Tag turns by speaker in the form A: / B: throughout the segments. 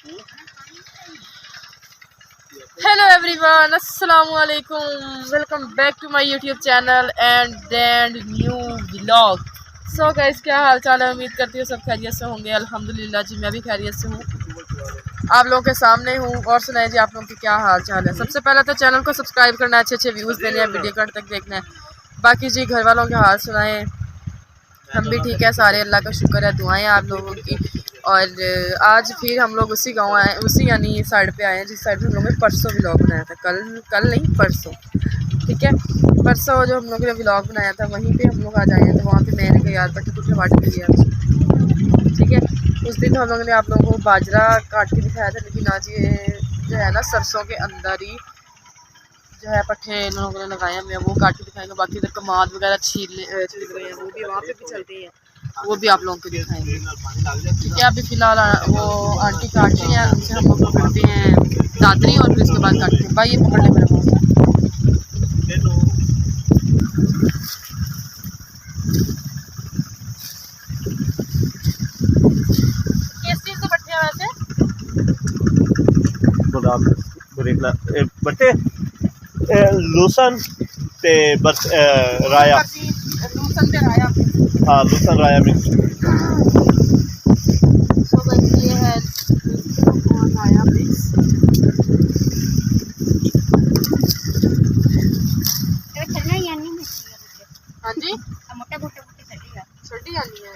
A: Hello everyone, अस्सलाम वालेकुम। Welcome back to my YouTube channel and new vlog. So guys, क्या हाल चाल है? उम्मीद करती हूँ सब खैरियत से होंगे। अल्हम्दुलिल्लाह जी, मैं भी खैरियत से हूँ, आप लोगों के सामने हूँ। और सुनाए जी, आप लोगों के क्या हाल चाल है? सबसे पहले तो चैनल को सब्सक्राइब करना है, अच्छे अच्छे व्यूज़ देने हैं, वीडियो कट तक देखना है। बाकी जी, घर वालों के हाल सुनाएं। हम भी ठीक है सारे, अल्लाह का शुक्र है, दुआएं आप लोगों की। और आज फिर हम लोग उसी गांव आए, उसी यानी साइड पे आए हैं जिस साइड में हम लोगों ने परसों व्लॉग बनाया था। कल नहीं, परसों, ठीक है। परसों जो हम लोगों ने व्लॉग बनाया था वहीं पे हम लोग आ जाए हैं। तो वहाँ पे मैंने कहा यार पट्टे पुट्टे वाट के लिया, ठीक है। उस दिन तो हम लोगों ने आप लोगों को बाजरा काट के दिखाया था, लेकिन आज ये जो है ना सरसों के अंदर ही जो है पट्टे इन लोगों ने लगाए हैं, वो काट के दिखाएंगे। बाकी इधर कमाद वगैरह छिल रहे हैं, वो भी वहाँ पे भी चलते हैं, वो भी आप लोगों को दिखाएंगे, ठीक है। अभी फ़िलहाल वो आंटी काट रही हैं, उनसे हम लोग पकड़ते हैं दादरी और फिर उसके बाद काटते हैं। भाई ये पकड़ ले मेरे पास। किस चीज़ के पट्टे हैं वैसे?
B: बट्टे लूसन ते बस राया।
A: लूसन ते राया।
B: हाँ, लूसन राया मिक्स।
A: सो बस ये है राया मिक्स। हाँ जी, मोटे मोटे छोटी आनी है।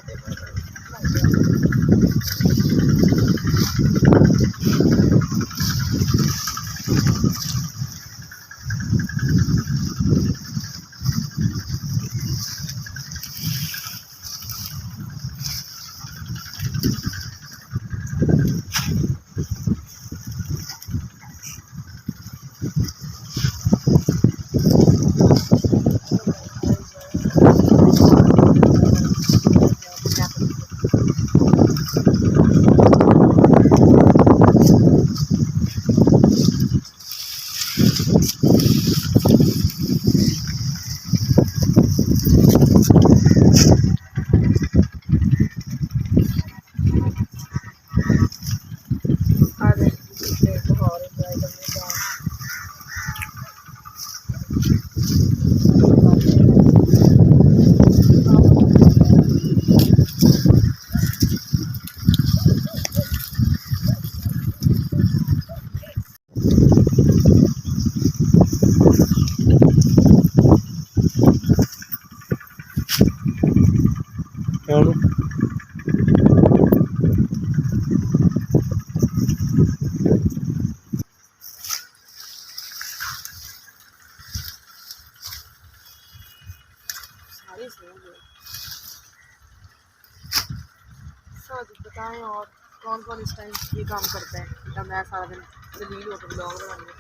A: बताएं और कौन कौन इस टाइम ये काम करता है? जब मैं सारा दिन जलील होकर ब्लॉग बनाने में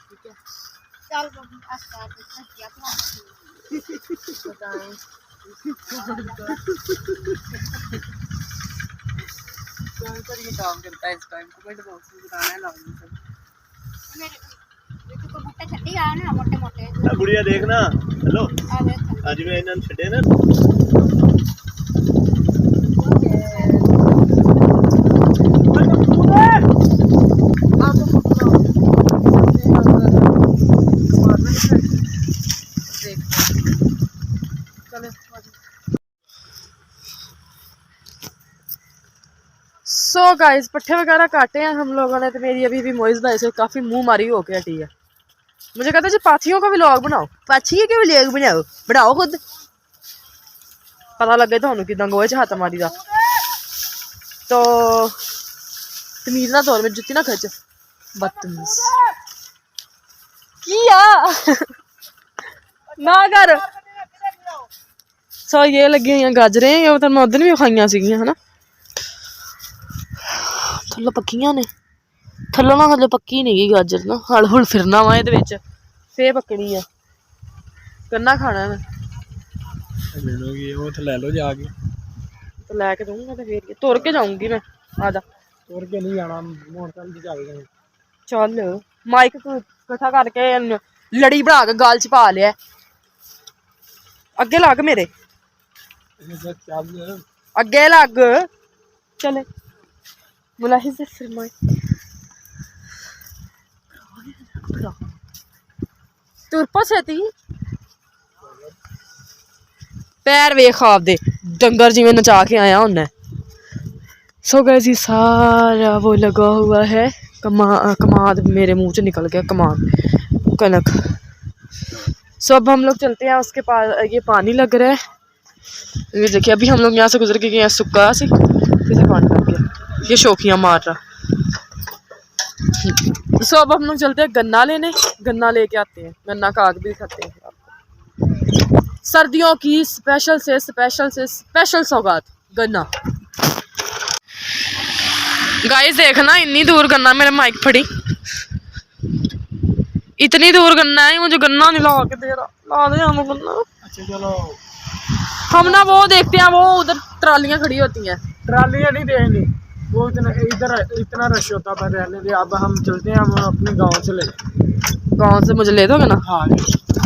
A: ठीक है। बताएं कौन पर ये काम करता है इस टाइम? कमेंट बॉक्स में बताना है लाजमी से।
B: गुड़िया देखना, हेलो आज मैं इन्होंने छड़े ना
A: सो गाइस, पट्टे वगैरह काटे हैं हम लोगों ने। तो मेरी अभी भी मोइज़ भाई से काफ़ी मुंह मारी होके हटी है। मुझे कहते जी पाथियों का व्लॉग बनाओ, पाथियों के व्लॉग बनाओ खुद, पता लगे तो कि गोहे च हाथ मारी दा। तो तमीज ना तौर में जुत्ती ना खच, बदतमीज किया ना कर। सो ये लगी हुई गाजरें, ये तो मैं उधर भी खाइया सीगियां, है ना। थल्लों पक्कियां ने, थल्लों ना थल्ले पक्की नहीं गई गाजर ना, हल हुल फिरना वा ये फे पकड़ी है, करना खाना है।
B: वो तो ले लो जाके,
A: तो लैके दूंगा तो फिर तुर के जाऊंगी मैं। आजा,
B: तुर के नहीं जाना, मोटरसाइकिल से जाएगा।
A: चल माइक इकट्ठा करके लड़ी बना के गाल च पा लिया, अगे लग मेरे, अगे लग, चले। मुलाहिज़ फरमाए। तुरपा छेती पैर वेख आपदे डंगर जिवें नचा के आया उन्हें। सो गाइस ये सारा वो लगा हुआ है कमाद मेरे मुंह से निकल गया कमाद कनक। सो अब हम लोग चलते हैं उसके पास। ये पानी लग रहा है, ये देखिए अभी हम लोग यहाँ से गुजर के गए हैं सुक्का से, फिर पानी लग गया, ये शौकियाँ मार रहा। सो अब हम लोग चलते हैं गन्ना लेने, गन्ना लेके आते हैं, गन्ना का आग भी खाते हैं आपको। सर्दियों की स्पेशल सौगात गन्ना। गाइस देखना इतनी दूर गन्ना, मेरे माइक फड़ी, इतनी दूर गन्ना है, मुझे गन्ना नहीं ला के दे रहा। ला दे हम गन्ना।
B: अच्छा चलो
A: हम ना वो देखते हैं, वो उधर ट्रालियां खड़ी होती हैं।
C: ट्रालियां नहीं देखनी, वो इधर इतना रश होता है रहने दे। अब हम चलते हैं, हम अपने गांव से ले,
A: गाँव से मुझे ले दोगे ना?
C: हाँ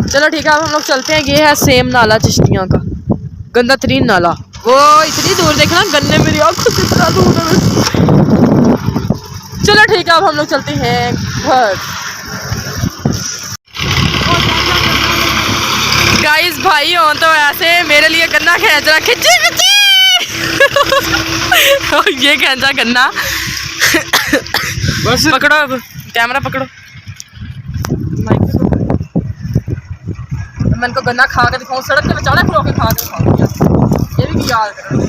A: चलो ठीक है, अब हम लोग चलते हैं। ये है सेम नाला चिश्तियाँ का, गंदा तरीन नाला। वो इतनी दूर देखना, गन्ने मेरी आँखों से इतना दूर है। चलो ठीक है, अब हम लोग चलते हैं घर। गाइस भाई हो तो ऐसे मेरे लिए गन्ना खींच रहा, खिंचे खिंचे ये खींचा गन्ना।
C: बस
A: पकड़ो, अब कैमरा पकड़ो, मैं इनको गन्ना खा के दिखाऊं, सड़क के बेचारा खलो के खा के दिखाऊं, ये भी याद करो।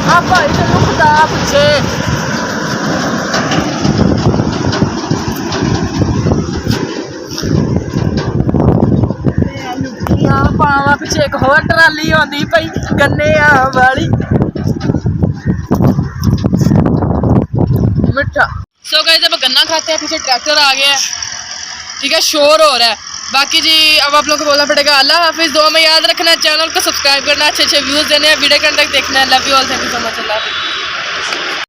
A: आप भाई चलो खुदा पूछे पावा पिछे एक होर ट्राली आंदी पई गन्ने वाली मिठा। सो गाइस जब गन्ना खाते हैं, पीछे ट्रैक्टर आ गया है, ठीक है, शोर हो रहा है। बाकी जी अब आप लोगों को बोलना पड़ेगा अल्लाह हाफिज़। दुआ में याद रखना, चैनल को सब्सक्राइब करना, अच्छे अच्छे व्यूज़ देने हैं, वीडियो कंटेंट देखना है। Love you all, thank you so much, अल्लाह हाफिज़।